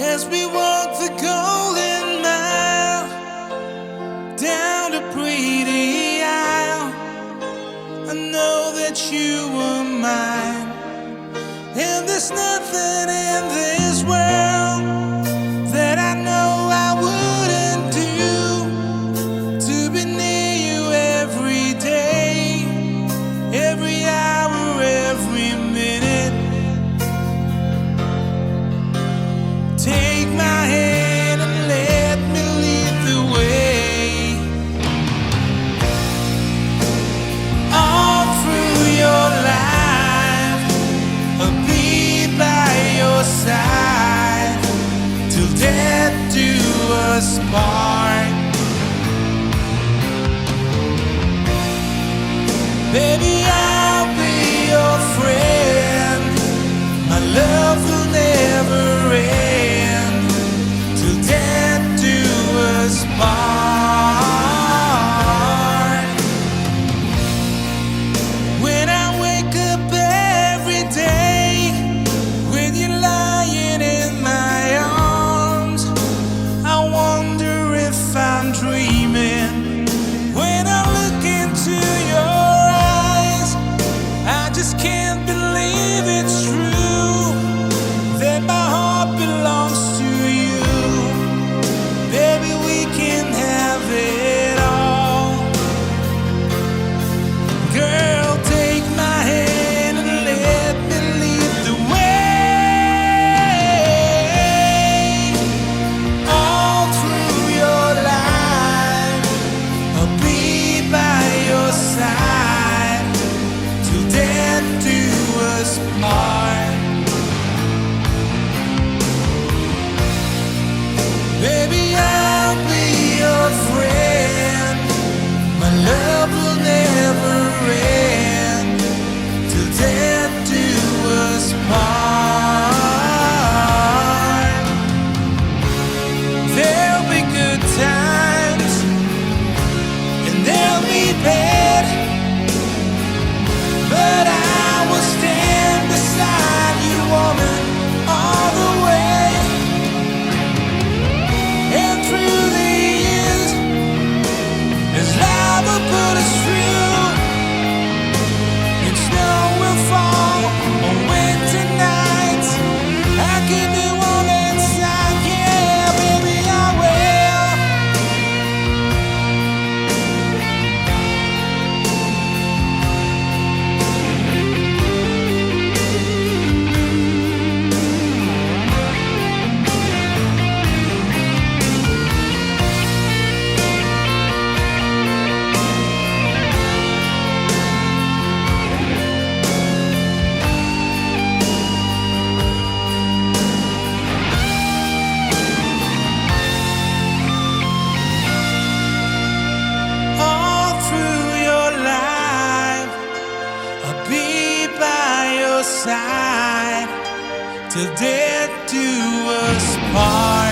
As we walk the golden mile down the pretty aisle, I know that you were mine, and there's nothing in this world that I know I wouldn't do to be near you every day, every hour, every minute. Take my hand and let me lead the way. All through your life, I'll be by your side till death do us part. Baby, I'll be your friend. My love will never end till death do us part. When I wake up every day with you lying in my arms, I wonder if I'm dreaming. When I look into your eyes, I just can't believe it's true that my heart belongs to you. Baby, we can have it all. Girl, take my hand and let me lead the way. All through your life, I'll be by your side till death do us part. Baby, I'll be your friend. My love will never end till death do us part. There'll be good times and there'll be bad, but I will stand beside you, woman, all the way. And through the years, as life will put us through, and snow will fall on winter nights, I'll keep you warm inside, yeah, baby, I will. All through your life, I'll be by your side till death do us part.